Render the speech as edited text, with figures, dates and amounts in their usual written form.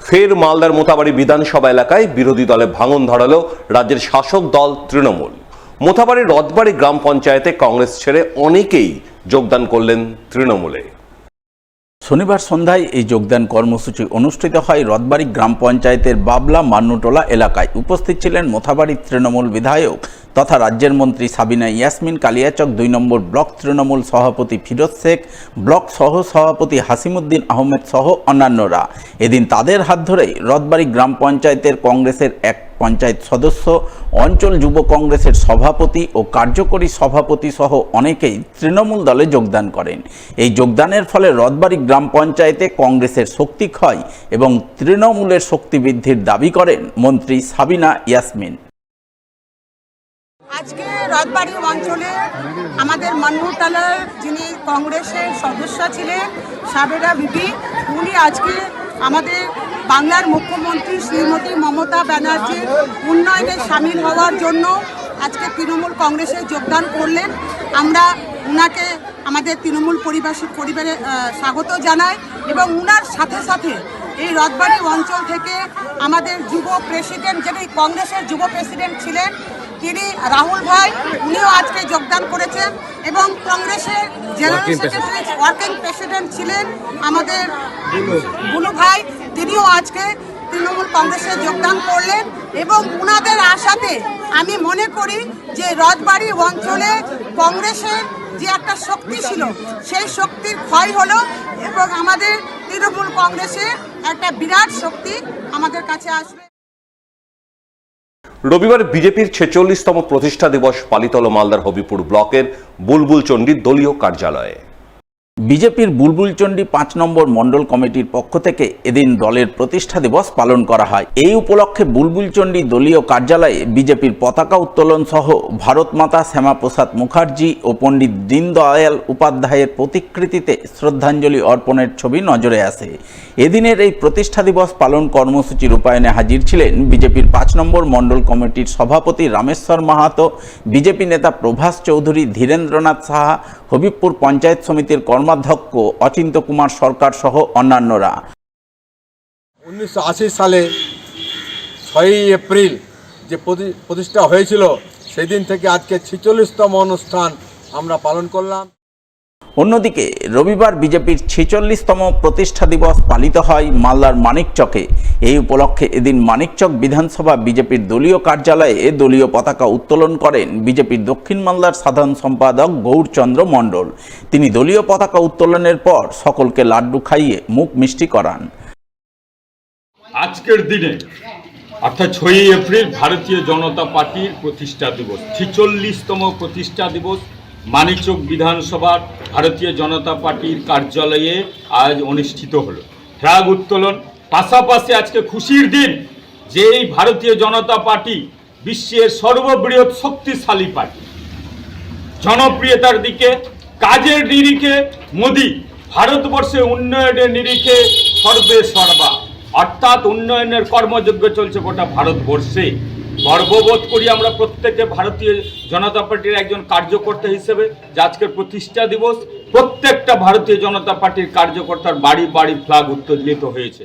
ফের মালদার মোথাবাড়ি বিধানসভা এলাকায় বিরোধী দলে ভাঙন ধরালো রাজ্যের শাসক দল তৃণমূল। মোথাবাড়ির রথবাড়ি গ্রাম পঞ্চায়েতে কংগ্রেস ছেড়ে অনেকেই যোগদান করলেন তৃণমূলে। শনিবার সন্ধ্যায় এই যোগদান কর্মসূচি অনুষ্ঠিত হয় রথবাড়ি গ্রাম পঞ্চায়েতের বাবলা মান্নুটোলা এলাকায়। উপস্থিত ছিলেন মোথাবাড়ির তৃণমূল বিধায়ক তথা রাজ্যের মন্ত্রী সাবিনা ইয়াসমিন, কালিয়াচক ২ নম্বর ব্লক তৃণমূল সভাপতি ফিরোজ শেখ, ব্লক সহ সভাপতি হাসিমুদ্দিন আহমেদ সহ অন্যান্যরা। এদিন তাদের হাত ধরেই রথবাড়ি গ্রাম পঞ্চায়েতের কংগ্রেসের এক পঞ্চায়েত সদস্য, অঞ্চল যুব কংগ্রেসের সভাপতি ও কার্যকরী সভাপতি সহ অনেকেই তৃণমূল দলে যোগদান করেন। এই যোগদানের ফলে রথবাড়ি গ্রাম পঞ্চায়েতে কংগ্রেসের শক্তি ক্ষয় এবং তৃণমূলের শক্তি বৃদ্ধির দাবি করেন মন্ত্রী সাবিনা ইয়াসমিন। আজকে রথবাড়ি অঞ্চলে আমাদের মান্নুটোলার যিনি কংগ্রেসের সদস্য ছিলেন সাবেরা বিবি, উনি আজকে আমাদের বাংলার মুখ্যমন্ত্রী শ্রীমতী মমতা ব্যানার্জির উন্নয়নে সামিল হওয়ার জন্য আজকে তৃণমূল কংগ্রেসে যোগদান করলেন। আমরা উনাকে আমাদের তৃণমূল পরিবারে স্বাগত জানাই এবং উনার সাথে সাথে এই রথবাড়ি অঞ্চল থেকে আমাদের যুব প্রেসিডেন্ট, যিনি কংগ্রেসের যুব প্রেসিডেন্ট ছিলেন, তিনি রাহুল ভাই, উনিও আজকে যোগদান করেছেন এবং কংগ্রেসের জেনারেল সেক্রেটারি ওয়ার্কিং প্রেসিডেন্ট ছিলেন আমাদের বুলু ভাই, তিনিও আজকে তৃণমূল কংগ্রেসে যোগদান করলেন। এবং উনাদের আশাতে আমি মনে করি যে রথবাড়ি অঞ্চলে কংগ্রেসের যে একটা শক্তি ছিল সেই শক্তির ক্ষয় হলো এবং আমাদের তৃণমূল কংগ্রেসের একটা বিরাট শক্তি আমাদের কাছে আসবে। রবিবার বিজেপির ৪৬তম প্রতিষ্ঠা দিবস পালিত হল মালদার হবিপুর ব্লকের বুলবুলচণ্ডী দলীয় কার্যালয়ে। বিজেপির বুলবুলচণ্ডী ৫ নম্বর মণ্ডল কমিটির পক্ষ থেকে এদিন দলের প্রতিষ্ঠা দিবস পালন করা হয়। এই উপলক্ষে বুলবুলচণ্ডী দলীয় কার্যালয়ে বিজেপির পতাকা উত্তোলন সহ ভারত মাতা শ্যামাপ্রসাদ মুখার্জি ও পণ্ডিত দীনদয়াল উপাধ্যায়ের প্রতিকৃতিতে শ্রদ্ধাঞ্জলি অর্পণের ছবি নজরে আসে। এদিনের এই প্রতিষ্ঠা দিবস পালন কর্মসূচি রূপায়ণে হাজির ছিলেন বিজেপির ৫ নম্বর মণ্ডল কমিটির সভাপতি রামেশ্বর মাহাতো, বিজেপি নেতা প্রভাস চৌধুরী, ধীরেন্দ্রনাথ সাহা, হবিবপুর পঞ্চায়েত সমিতির কর্মাধ্যক্ষ অচিন্ত কুমার সরকার সহ অন্যান্যরা। 1980 সালে 6 এপ্রিল যে প্রতিষ্ঠা হয়েছিল, সেদিন থেকে আজকে 46তম অনুষ্ঠান আমরা পালন করলাম। অন্যদিকে রবিবার বিজেপির 46তম প্রতিষ্ঠা দিবস পালিত হয় মালদার মানিকচকে। এই উপলক্ষে এদিন মানিকচক বিধানসভা বিজেপির দলীয় কার্যালয়ে দলীয় পতাকা উত্তোলন করেন বিজেপির দক্ষিণ মালদার সাধারণ সম্পাদক গৌরচন্দ্র মণ্ডল। তিনি দলীয় পতাকা উত্তোলনের পর সকলকে লাড্ডু খাইয়ে মুখ মিষ্টি করান। আজকের দিনে অর্থাৎ 6 এপ্রিল ভারতীয় জনতা পার্টির প্রতিষ্ঠা দিবস, 46তম প্রতিষ্ঠা দিবস মানিকচক বিধানসভার ভারতীয় জনতা পার্টির কার্যালয়ে আজ অনুষ্ঠিত হলো ফ্ল্যাগ উত্তোলন। পাশাপাশি আজকে খুশির দিন যে এই ভারতীয় জনতা পার্টি বিশ্বের সর্ববৃহৎ শক্তিশালী পার্টি, জনপ্রিয়তার দিকে, কাজের নিরিখে মোদি, ভারতবর্ষে উন্নয়নের নিরিখে সর্বে সর্বা, অর্থাৎ উন্নয়নের কর্মযজ্ঞ চলছে গোটা ভারতবর্ষে। গর্ববোধ করি আমরা প্রত্যেকে ভারতীয় জনতা পার্টির একজন কার্যকর্তা হিসেবে যে আজকের প্রতিষ্ঠা দিবস প্রত্যেকটা ভারতীয় জনতা পার্টির কার্যকর্তার বাড়ি বাড়ি ফ্ল্যাগ উত্তোলিত হয়েছে।